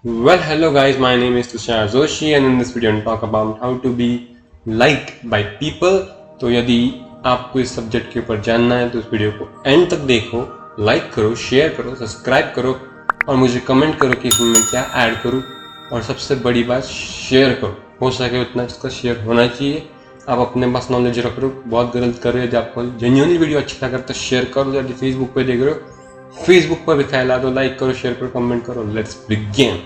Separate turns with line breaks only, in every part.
Well, hello guys, my name is Tushar Joshi and in this video I'll talk about how to be liked by people. तो यदि आपको इस subject के ऊपर जानना है तो इस वीडियो को एंड तक देखो, लाइक करो, शेयर करो, सब्सक्राइब करो और मुझे कमेंट करो कि इसमें मैं क्या ऐड करूँ और सबसे बड़ी बात शेयर करो, हो सके उतना इसका शेयर होना चाहिए। आप अपने पास नॉलेज रख रहे हो, बहुत गलत कर रहे हो। यदि आपको जेन्युइनली वीडियो अच्छा लगा तो शेयर करो। यदि फेसबुक पे देख रहे हो, फेसबुक पर भी फैला दो, लाइक करो, शेयर करो, कमेंट करो। Let's begin.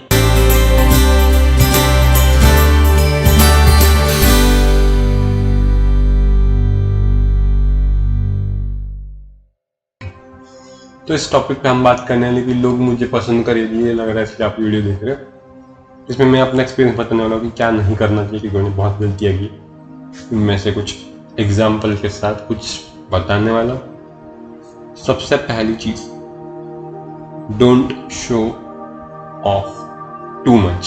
तो इस टॉपिक पे हम बात करने वाले कि लोग मुझे पसंद करेंगे, ये लग रहा है इसलिए आप वीडियो देख रहे हो। इसमें मैं अपना एक्सपीरियंस बताने वाला हूँ कि क्या नहीं करना चाहिए, क्योंकि मैंने बहुत गलतियाँ की। इनमें से कुछ एग्जाम्पल के साथ कुछ बताने वाला हूँ। सबसे पहली चीज, don't show off too much.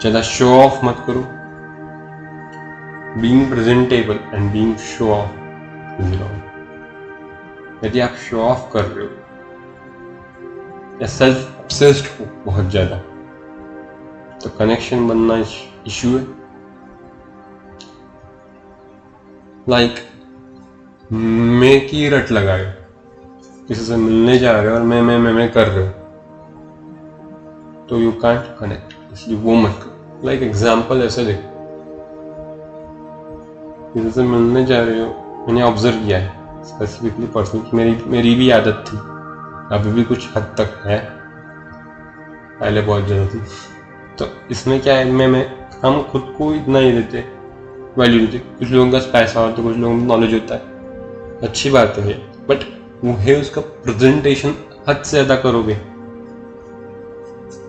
ज़्यादा शो ऑफ मत करो। Being presentable and being show off is wrong. यदि आप शो ऑफ कर रहे हो या सेल्फ ऑब्सेस्ड हो बहुत ज्यादा, तो कनेक्शन बनना इश्यू है। लाइक मैं की रट लगाए, किसी से मिलने जा रहे हो और मैं कर रहे हो, तो यू कांट कनेक्ट, इसलिए वो मत करो। लाइक एग्जाम्पल ऐसे देखो, किसी से मिलने जा रहे हो, मैंने ऑब्जर्व किया है स्पेसिफिकली पर्सनली, मेरी भी आदत थी, अभी भी कुछ हद तक है, पहले बहुत ज़्यादा थी। तो इसमें क्या है, मैं हम खुद को इतना ही देते, वैल्यू देते। कुछ लोगों के पास पैसा होता है, कुछ लोगों को नॉलेज होता है, अच्छी बात है, बट वो है उसका प्रेजेंटेशन हद से ज़्यादा करोगे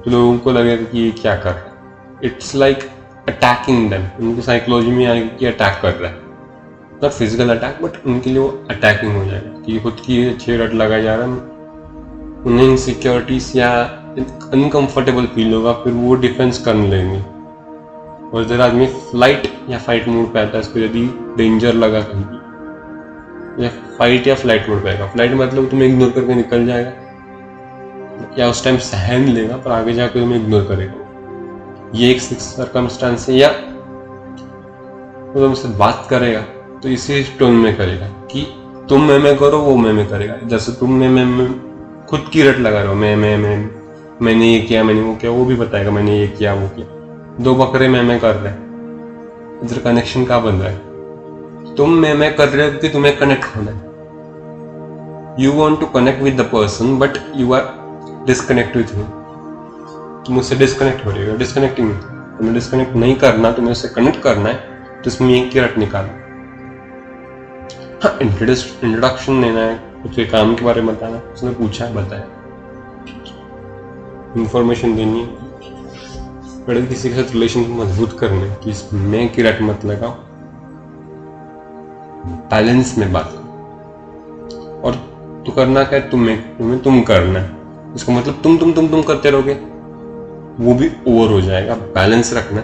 तो लोगों को लगेगा कि ये क्या कर रहा है। It's like attacking them. उनकी साइकोलॉजी में आएगी कि अटैक कर रहा है, नॉट फिजिकल अटैक, बट उनके लिए वो अटैकिंग हो जाएगा कि खुद की अच्छी रट लगाया जा रहा है। उन्हें इनसिक्योरिटीज या अनकंफर्टेबल फील होगा, फिर वो डिफेंस करने लगेंगे। और जब आदमी फ्लाइट या फाइट मोड पे आता है, इसको यदि डेंजर लगा कहीं, या फाइट या फ्लाइट मोड पे आएगा। फ्लाइट मतलब तुम्हें इग्नोर करके निकल जाएगा, या उस टाइम सहन लेगा पर आगे जाकर तुम्हें इग्नोर करेगा। ये एक सर्कमस्टांस है। या वो तुमसे बात करेगा तो इसी टोन में करेगा कि तुम मैं करो, वो मैं करेगा। जैसे तुम मैं खुद की रट लगा रहे हो, मैंने ये किया, मैंने वो किया, वो भी बताएगा मैंने ये किया, वो किया। दो बकरे मैं कर रहे हैं, इधर कनेक्शन क्या बन रहा है? तुम मैं कर रहे हो कि तुम्हें कनेक्ट होना है। You want to connect with the person but you are disconnect with him. तुम उससे डिस्कनेक्ट हो रहे हो, डिस्कनेक्टिंग। तुम्हें डिस्कनेक्ट नहीं करना, तुम्हें उससे कनेक्ट करना है, तो इसमें एक की रट निकालो। हाँ, इंट्रोडक्शन देना है, कुछ के काम के बारे में बताना, उसने पूछा है, बताया, इंफॉर्मेशन देनी है, बड़े किसी के साथ रिलेशन को मजबूत करने कि मैं की रट मत लगाओ, बैलेंस में बात करो। और तू करना क्या है, तुम करना है। इसका मतलब तुम करते रहोगे, वो भी ओवर हो जाएगा। बैलेंस रखना,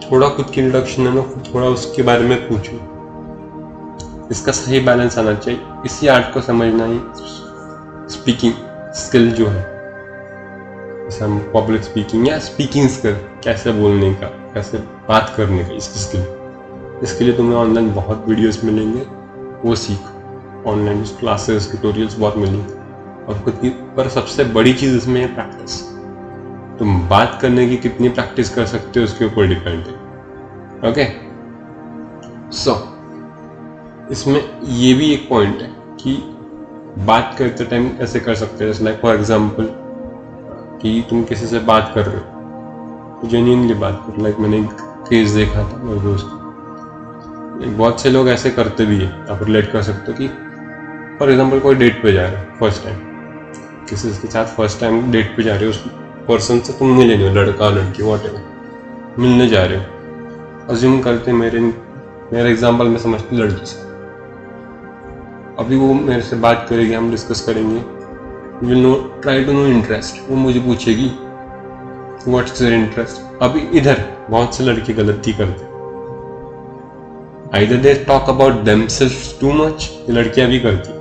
थोड़ा खुद की इंट्रोडक्शन है ना, थोड़ा उसके बारे में पूछो। इसका सही बैलेंस आना चाहिए। इसी आर्ट को समझना ही स्पीकिंग स्किल जो है, जैसे हम पब्लिक स्पीकिंग या स्पीकिंग स्किल, कैसे बोलने का, कैसे बात करने का, इसकी स्किल। इसके लिए तुम्हें ऑनलाइन बहुत वीडियोस मिलेंगे, वो सीखो। ऑनलाइन क्लासेस, ट्यूटोरियल्स बहुत मिलेंगे। और खुद की पर सबसे बड़ी चीज़ इसमें है प्रैक्टिस। तुम बात करने की कितनी प्रैक्टिस कर सकते हो उसके ऊपर डिपेंड है। ओके, सो इसमें ये भी एक पॉइंट है कि बात करते टाइम कैसे कर सकते हैं। जैसे लाइक फॉर एग्जांपल कि तुम किसी से बात कर रहे हो, जेन्युइनली बात करो। लाइक मैंने एक केस देखा था मेरे दोस्त, बहुत से लोग ऐसे करते भी है, आप रिलेट कर सकते हो कि फॉर एग्जांपल कोई डेट पे जा रहे हो, फर्स्ट टाइम किसी के साथ फर्स्ट टाइम डेट पे जा रहे हो, उस पर्सन से तुम मिले नहीं हो, लड़का लड़की व्हाटएवर, मिलने जा रहे हो। अज्यूम करते मेरे एग्जांपल में समझते लड़की से, अभी वो मेरे से बात करेगी, हम डिस्कस करेंगे, will know try to know interest. वो मुझे पूछेगी व्हाट्स योर इंटरेस्ट। अभी इधर बहुत से लड़के गलती करते, either they talk about themselves too much, लड़कियां भी करती,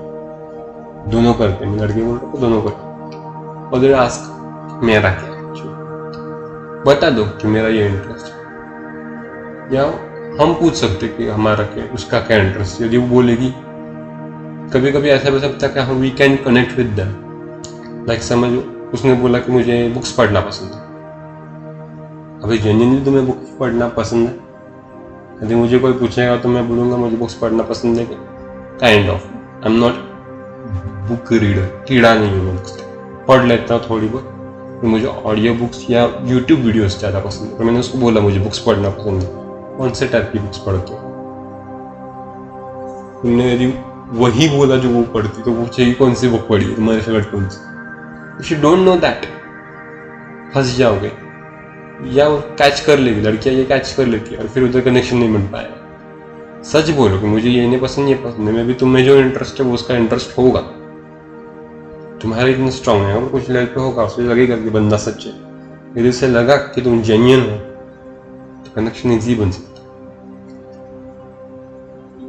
दोनों करते हैं, लड़के बोल रहे दोनों करते। और दे आस्क मेरा क्या है, बता दो कि मेरा ये इंटरेस्ट है, या हम पूछ सकते कि हमारा क्या, उसका क्या इंटरेस्ट है। यदि वो बोलेगी, कभी कभी ऐसा भी सकता है कि हम we can connect with them. Like समझो, उसने बोला कि मुझे बुक्स पढ़ना पसंद है। अभी जेन्युइनली तुम्हें बुक्स पढ़ना पसंद है? यदि मुझे कोई पूछेगा तो मैं बोलूँगा मुझे बुक्स पढ़ना पसंद है, kind of. I am not book reader, कीड़ा नहीं हूँ मैं, बुक्स पढ़ लेता हूँ थोड़ी बहुत। तो मुझे ऑडियो बुक्स या यूट्यूब वीडियोस ज़्यादा पसंद है। तो मैंने उसको बोला मुझे बुक्स पढ़ना पसंद है, कौन से टाइप की बुक्स पढ़ते हो? तुमने यदि वही बोला जो वो पढ़ती, तो वो चाहिए कौन सी बुक पढ़ी, तुम्हारे फेवरेट कौन सी? If you don't know that, फंस जाओगे। या वो कैच कर लेगी, लड़कियां ये कैच कर लेती है, और फिर उधर कनेक्शन नहीं बन पाएगा। सच बोलो कि मुझे ये नहीं पसंद, ये पसंद है, मैं भी तुम्हें जो इंटरेस्ट है वो उसका इंटरेस्ट होगा। तुम्हारा इतना स्ट्रांग है, और कुछ लड़के होगा उसे लगेगा कि बंदा सच है। यदि उसे लगा कि तुम जेन्युइन हो तो कनेक्शन इजी बन सकता।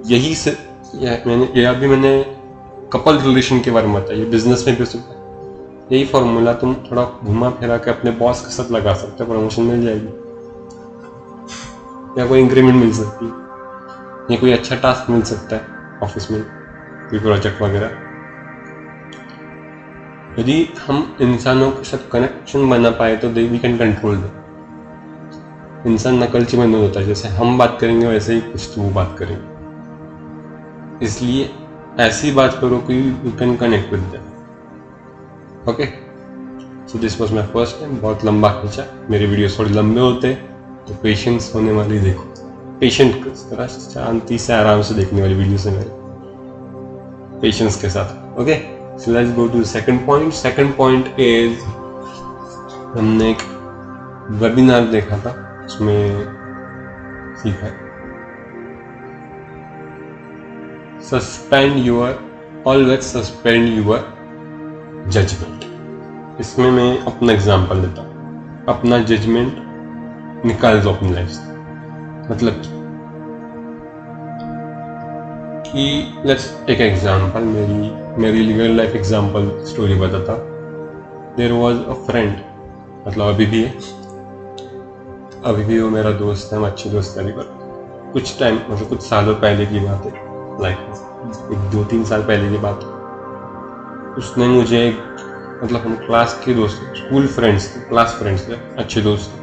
यही से मैंने कपल रिलेशन के बारे में बताया, ये बिजनेस में भी हो सकता है। यही फॉर्मूला तुम थोड़ा घुमा फिरा के अपने बॉस के साथ लगा सकते हो, प्रमोशन मिल जाएगी, या कोई इंक्रीमेंट मिल सकती है, या कोई अच्छा टास्क मिल सकता है ऑफिस में, कोई प्रोजेक्ट वगैरह। यदि हम इंसानों के साथ कनेक्शन बना पाए तो वी कैन कंट्रोल दे। इंसान नकलची बंद होता है, जैसे हम बात करेंगे वैसे ही कुछ तो वो बात करेंगे। इसलिए ऐसी बात करो कि you can connect with them. Okay, so this was my first time. बहुत लंबा खींचा, मेरे वीडियोस थोड़े लंबे होते तो पेशेंस होने वाली देखो, पेशेंट तरह शांति से आराम से देखने वाली वीडियो से मेरे पेशेंस के साथ। Okay, so let's go to second point. Second point is, हमने एक वेबिनार देखा था, उसमें सीखा suspend your, always suspend your judgment. इसमें मैं अपना एग्जांपल देता हूँ, अपना जजमेंट निकाल दो अपनी लाइफ से। मतलब कि लेट्स एक एग्जांपल, मेरी रियल लाइफ एग्जांपल स्टोरी बताता। देयर वाज अ फ्रेंड, मतलब अभी भी वो मेरा दोस्त है, हम अच्छे दोस्त हैं। पर कुछ टाइम, मतलब कुछ सालों पहले की बात है, लाइक 1-2-3 साल पहले की बात है। उसने मुझे, मतलब हम क्लास के दोस्त थे, स्कूल फ्रेंड्स थे, क्लास फ्रेंड्स थे, अच्छे दोस्त थे।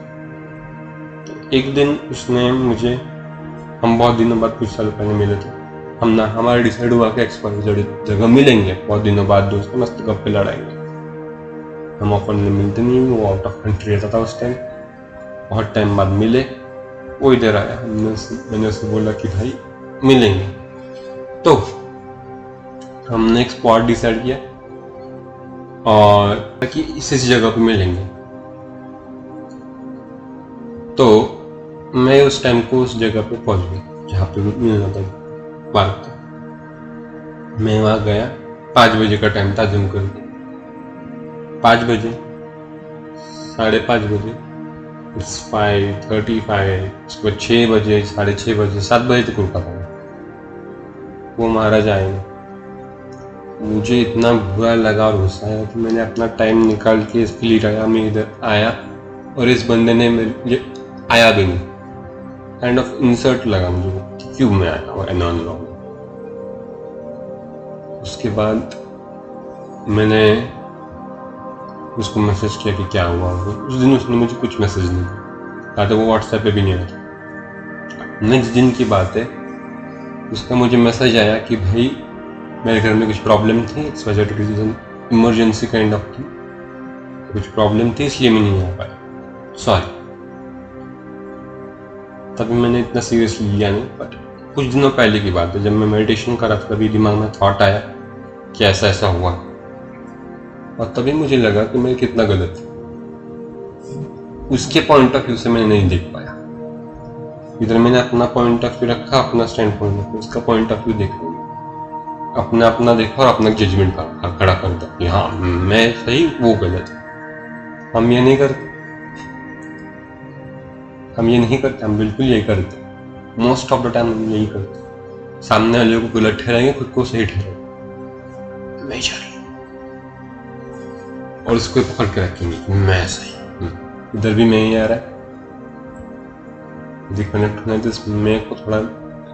तो एक दिन उसने मुझे, हम बहुत दिनों बाद कुछ साल पहले मिले थे, हमारा डिसाइड हुआ कि एक्सपायरी जगह मिलेंगे, बहुत दिनों बाद दोस्त, मस्त गप्पे लड़ाएंगे। हम ऑफन मिलते नहीं, वो आउट ऑफ कंट्री रहता था उस टाइम। बहुत टाइम बाद मिले, वो इधर आया, मैंने उससे बोला कि भाई मिलेंगे। तो हमने एक स्पॉट डिसाइड किया और कि इस जगह पे मिलेंगे। तो मैं उस टाइम को उस जगह पे पहुंच गया जहाँ पे मिलना था, पार्क था। मैं वहाँ गया, 5 बजे का टाइम था, जिम करके 5 बजे, 5:30 बजे, 5:35, उसके बाद 6 बजे, 6:30 बजे, 7 बजे तक रुका था। वो महाराज आए नहीं। मुझे इतना बुरा लगा और गुस्सा आया कि मैंने अपना टाइम निकाल के इसके लिए आया, मैं इधर आया और इस बंदे ने मेरे आया भी नहीं। काइंड ऑफ इंसल्ट लगा मुझे कि क्यों मैं आया और नॉन लॉन्ग। उसके बाद मैंने उसको मैसेज किया कि क्या हुआ। उस दिन उसने मुझे कुछ मैसेज नहीं किया, तो वो व्हाट्सएप पे भी नहीं आया। नेक्स्ट दिन की बात है, उसका मुझे मैसेज आया कि भाई मेरे घर में कुछ प्रॉब्लम थी, इट्स वजह to decision, emergency kind of थी, कुछ प्रॉब्लम थी इसलिए मैं नहीं आ पाया, सॉरी। तभी मैंने इतना सीरियसली लिया नहीं। बट कुछ दिनों पहले की बात है, जब मैं मेडिटेशन कर रहा था, तभी दिमाग में थॉट आया कि ऐसा ऐसा हुआ, और तभी मुझे लगा कि मैं कितना गलत हूँ। उसके पॉइंट ऑफ व्यू से मैंने नहीं देख पाया। इधर मैंने अपना पॉइंट ऑफ व्यू रखा, अपना स्टैंड पॉइंट रखा, उसका पॉइंट ऑफ व्यू देखा, अपना देखा और अपना जजमेंट खड़ा कर दिया कि हाँ मैं सही, वो गलत है। हम ये नहीं करते, हम बिल्कुल यही करते। मोस्ट ऑफ द टाइम हम यही करते, सामने वाले को गलत ठहराएंगे, खुद को सही ठहराएंगे मेजरली। और उसको पकड़ के रखेंगे मैं सही, इधर भी मैं ही आ रहा है, यदि कनेक्ट होना है तो इस मैं को थोड़ा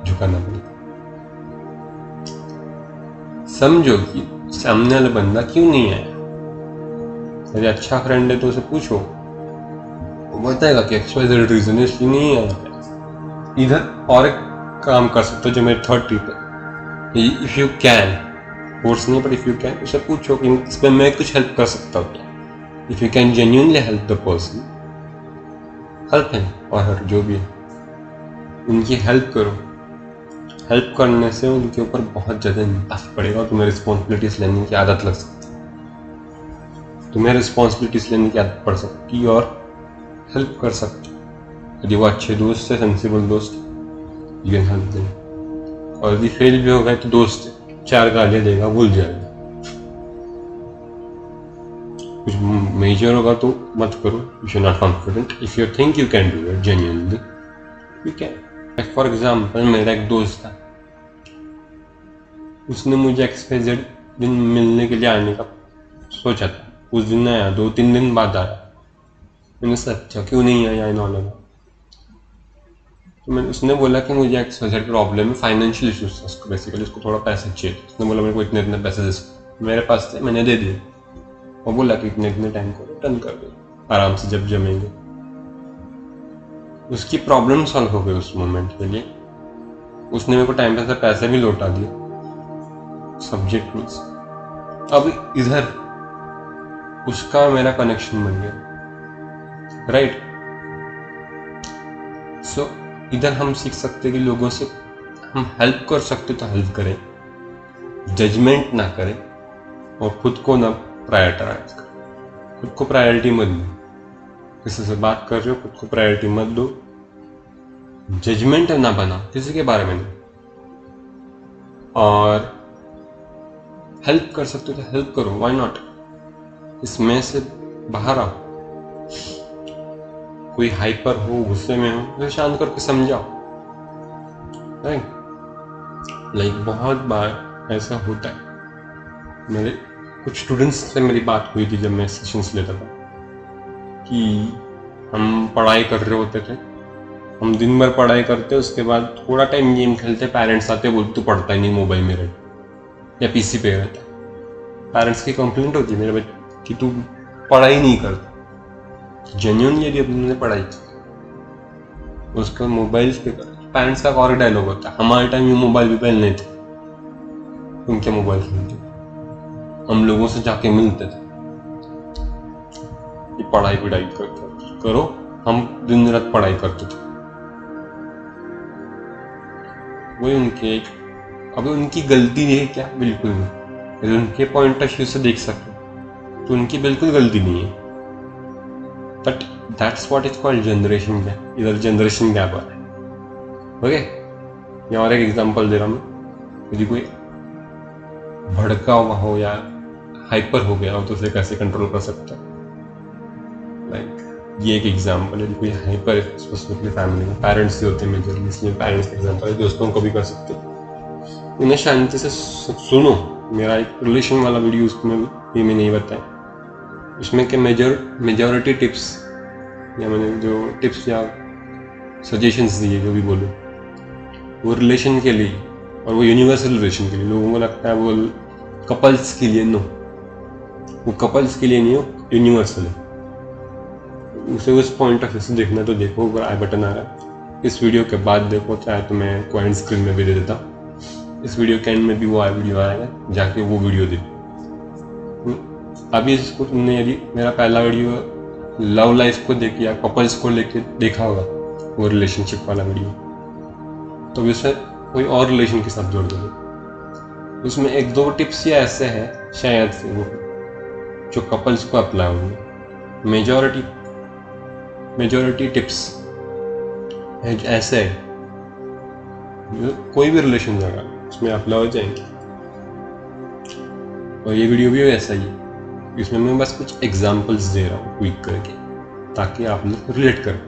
झुकाना पड़ेगा। समझो कि सामने वाला बंदा क्यों नहीं आया। यदि अच्छा फ्रेंड है तो उसे पूछो, वो बताएगा कि XYZ रीजन है इसलिए नहीं आया। इधर और एक काम कर सकते हो जो मेरे थर्ड टिप है, इफ यू कैन, फोर्स नहीं पर इफ यू कैन उसे पूछो कि इसमें मैं कुछ हेल्प कर सकता हूँ क्या। If you can genuinely help the person, help him और हर, जो भी है उनकी हेल्प करो। हेल्प करने से उनके ऊपर बहुत ज़्यादा इम्पैक्ट पड़ेगा और तुम्हें रिस्पॉन्सिबिलिटीज लेने की आदत लग सकती है, तुम्हें रिस्पॉन्सिबिलिटीज लेने की आदत पड़ सकती है और हेल्प कर सकते हो। यदि वो अच्छे दोस्त है, सेंसिबल दोस्त, यू कैन हेल्प देम। और यदि फेल भी हो गए तो दोस्त है, 4 गालियाँ देगा, भूल जाएगा। कुछ मेजर होगा तो मत करो, if you not confident. If you think you can do it genuinely, you can. For example मेरा एक दोस्त था, उसने मुझे XYZ दिन मिलने के लिए आने का सोचा था। उस दिन आया, 2-3 दिन बाद आया। मैंने सोचा अच्छा क्यों नहीं आया इन्होंने, तो मैंने, उसने बोला कि मुझे XYZ प्रॉब्लम है, फाइनेंशियल इशूज था उसको, बेसिकली उसको थोड़ा पैसे चाहिए। उसने बोला मेरे को इतने इतने पैसे दे, मेरे पास थे, मैंने दे दिए। वो बोला कि इतने इतने टाइम को रिटर्न कर दो आराम से जब जमेंगे। उसकी प्रॉब्लम सॉल्व हो गई उस मोमेंट के लिए। उसने मेरे को टाइम पे पैसे भी लौटा दिए, सब्जेक्ट मीन्स। अब इधर उसका मेरा कनेक्शन बन गया, राइट। सो इधर हम सीख सकते कि लोगों से हम हेल्प कर सकते तो हेल्प करें, जजमेंट ना करें और खुद को ना प्रायोरिटाइज करें। खुद को प्रायोरिटी मत दो, किसी से बात कर रहे हो खुद को प्रायोरिटी मत दो, जजमेंट ना बनाओ किसी के बारे में नहीं, और हेल्प कर सकते हो तो हेल्प करो, व्हाई नॉट। इसमें से बाहर आओ। कोई हाइपर हो, गुस्से में हो, तो शांत करके समझाओ, राइट। लाइक बहुत बार ऐसा होता है, मेरे कुछ स्टूडेंट्स से मेरी बात हुई थी जब मैं सेशंस लेता था, कि हम पढ़ाई कर रहे होते थे, हम दिन भर पढ़ाई करते, उसके बाद थोड़ा टाइम गेम खेलते, पेरेंट्स आते बोलते तू पढ़ता ही नहीं, मोबाइल में रहता या PC पे रहता। पेरेंट्स की कंप्लेंट होती है मेरे बच्चे कि तू पढ़ाई नहीं करता। जेन्युइनली यदि उन्होंने पढ़ाई की, उसका मोबाइल पे कर। पेरेंट्स का और डायलॉग होता है, हमारे टाइम ये मोबाइल नहीं थे, तुम क्या मोबाइल खेलते, हम लोगों से जाके मिलते थे, ये पढ़ाई करो, हम दिन रात पढ़ाई करते थे। वही उनके, अभी उनकी गलती नहीं है क्या, बिल्कुल नहीं। यदि उनके पॉइंट ऑफ व्यू से देख सके तो उनकी बिल्कुल गलती नहीं है, but that's what is called generation gap. इधर जनरेशन गैप आ रहा है, ओके। या और एक एग्जांपल दे रहा हूँ, यदि कोई भड़का हुआ हो या हाइपर हो गया हो तो उसे कैसे कंट्रोल कर सकता है। लाइक ये एक एग्जांपल है, कोई हाइपर है स्पेसिफिकली फैमिली में, पेरेंट्स ही होते हैं मेजरली, इसलिए पेरेंट्स का एग्जांपल है, दोस्तों को भी कर सकते हैं। उन्हें शांति से सुनो। मेरा एक रिलेशन वाला वीडियो, उसमें भी मैंने नहीं बताया, उसमें के मेजॉरिटी टिप्स या मैंने जो टिप्स या सजेशंस दिए, जो भी बोलो, वो रिलेशन के लिए और वो यूनिवर्सल रिलेशन के लिए। लोगों को लगता है वो कपल्स के लिए, नो, वो कपल्स के लिए नहीं हो, यूनिवर्सल है। उसे उस पॉइंट ऑफ व्यू से देखना तो देखो, ऊपर आई बटन आ रहा है, इस वीडियो के बाद देखो, चाहे तो मैं को एंड स्क्रीन में भी दे देता हूँ, इस वीडियो के एंड में भी वो वीडियो आएगा, जाके वो वीडियो देखो। अभी इसको तुमने यदि मेरा पहला वीडियो लव लाइफ को देख या कपल्स को लेके देखा होगा, वो रिलेशनशिप वाला वीडियो, तो उसमें कोई और रिलेशन के साथ जोड़ दोगे। उसमें 1-2 टिप्स या ऐसे हैं शायद से वो जो कपल्स को अप्लाई होंगे। मेजॉरिटी टिप्स ऐसे है कोई भी रिलेशन जाएगा उसमें अप्लाई हो जाएंगे। और ये वीडियो भी ऐसा ही है, इसमें मैं बस कुछ एग्जांपल्स दे रहा हूँ क्विक करके, ताकि आप लोग रिलेट करें।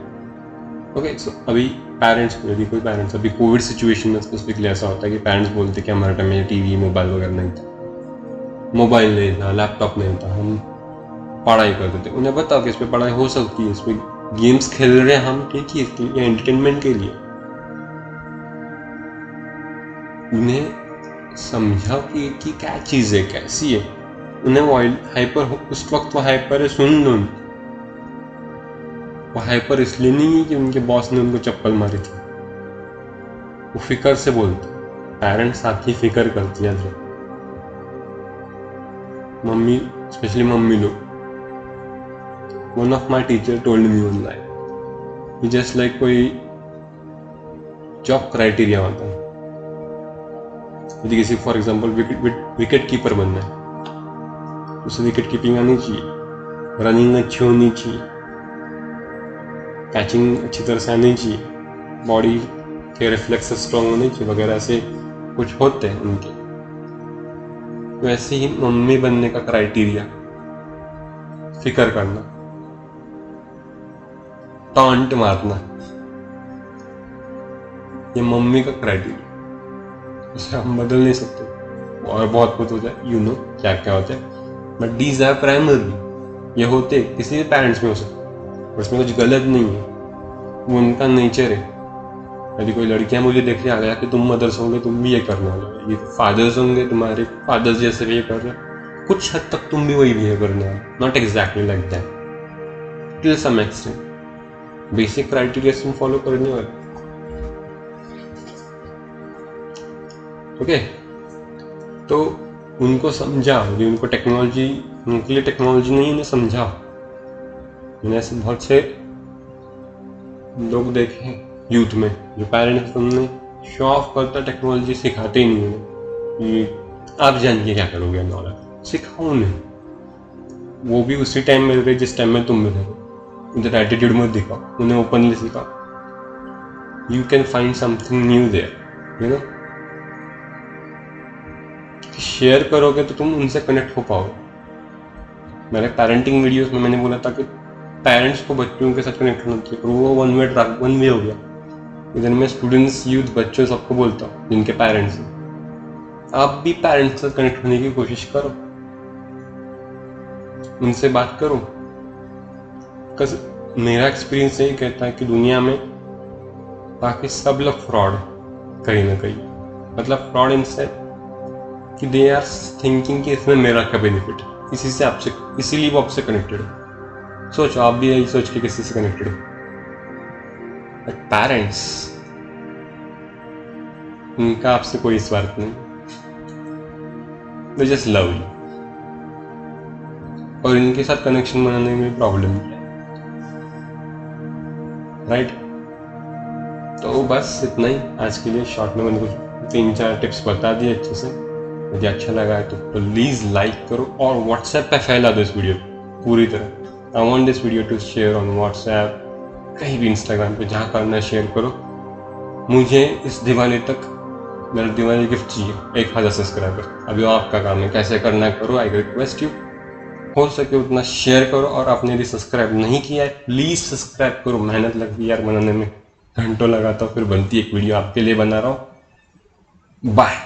ओके, सो अभी पेरेंट्स को, यदि कोई पेरेंट्स, अभी कोविड सिचुएशन में स्पेसिफिकली ऐसा होता है कि पेरेंट्स बोलते हैं कि हमारे टाइम में टीवी मोबाइल वगैरह नहीं था, मोबाइल नहीं था, लैपटॉप नहीं था, हम पढ़ाई करते थे। उन्हें बताओ कि इस पे पढ़ाई हो सकती है, इस पे गेम्स खेल रहे हैं हम, ठीक है, इसके लिए एंटरटेनमेंट के लिए। उन्हें समझाओ कि क्या चीज़ है, कैसी है। उन्हें वो हाइपर, उस वक्त वो हाइपर है, सुन लो। वो हाइपर इसलिए नहीं है कि उनके बॉस ने उनको चप्पल मारी थी, वो फिक्र से बोलते। पेरेंट्स आपकी फिक्र करती है। मम्मी, स्पेशली मम्मी लोग। One of my teacher told me one line, just like कोई जॉब क्राइटेरिया होता है। यदि किसी फॉर एग्जाम्पल विकेट कीपर बनना है, उसे विकेट कीपिंग आनी चाहिए, रनिंग अच्छी होनी चाहिए, कैचिंग अच्छी तरह से आनी चाहिए, बॉडी के रिफ्लेक्स स्ट्रॉन्ग होने चाहिए वगैरह, ऐसे कुछ होते हैं उनके। वैसे ही मम्मी बनने का क्राइटेरिया फिक्र करना, टॉन्ट मारना, ये मम्मी का क्राइटेरिया, इसे हम बदल नहीं सकते। और बहुत कुछ होता है, यू नो क्या क्या होता है, बट दीज आर प्राइमरी। ये होते किसी भी पेरेंट्स में हो सकते, और इसमें कुछ गलत नहीं है, वो उनका नेचर है। यदि कोई लड़कियां मुझे देख के आ गया कि तुम मदर्स होंगे तुम भी ये करने वाले, ये फादर्स होंगे तुम्हारे फादर्स जैसे बिहेव कर रहे, कुछ हद तक तुम भी वही बिहेव करने वाले, not exactly like that, till some extent. Basic criteria तुम फॉलो करने वाले। ओके, तो उनको समझाओ, यदि उनको टेक्नोलॉजी, उनके लिए टेक्नोलॉजी नहीं, उन्हें समझाओ। मैंने ऐसे बहुत से लोग देखे यूथ में जो पेरेंट्स उन्हें शो ऑफ करता, टेक्नोलॉजी सिखाते ही नहीं है कि आप जान के क्या करोगे, नॉलेज सिखाओ उन्हें। वो भी उसी टाइम में रहे जिस टाइम में तुम मिले, उधर एटीट्यूड मत दिखाओ, उन्हें ओपनली सिखाओ। You can find something new there, you know. Share करोगे तो तुम उनसे कनेक्ट हो पाओगे। मेरे पेरेंटिंग वीडियोस में मैंने बोला था कि पेरेंट्स को बच्चों के साथ कनेक्ट होना चाहिए, पर वो वन वे हो गया। इधर मैं स्टूडेंट्स, यूथ, बच्चों सबको बोलता हूँ जिनके पेरेंट्स हैं, आप भी पेरेंट्स से कनेक्ट होने की कोशिश करो, उनसे बात करो। मेरा एक्सपीरियंस यही कहता है कि दुनिया में बाकी सब लोग फ्रॉड कहीं ना कहीं, मतलब फ्रॉड इनसे कि दे आर थिंकिंग कि इसमें मेरा क्या बेनिफिट है, इसी से आपसे, इसीलिए वो आपसे कनेक्टेड है। सोचो, आप भी यही सोच के किसी से कनेक्टेड हो। बट पेरेंट्स, उनका आपसे कोई स्वार्थ नहीं, दे जस्ट लव यू। और इनके साथ कनेक्शन बनाने में प्रॉब्लम है, राइट? तो बस इतना ही आज के लिए। शॉर्ट में मैंने कुछ 3-4 टिप्स बता दिए अच्छे से। यदि अच्छा लगा है तो प्लीज लाइक करो और व्हाट्सएप पे फैला दो इस वीडियो पूरी तरह। I want this video to share on WhatsApp, कहीं भी, इंस्टाग्राम पे, जहाँ करना है शेयर करो। मुझे इस दिवाली तक मेरा दिवाली गिफ्ट चाहिए 1000 सब्सक्राइबर। अभी आपका काम है, कैसे करना है करो। आई रिक्वेस्ट यू, हो सके उतना शेयर करो, और आपने यदि सब्सक्राइब नहीं किया है प्लीज सब्सक्राइब करो। मेहनत लगती है यार बनाने में, घंटों लगाता हूँ, फिर बनती एक वीडियो आपके लिए बना रहा हूँ। बाय।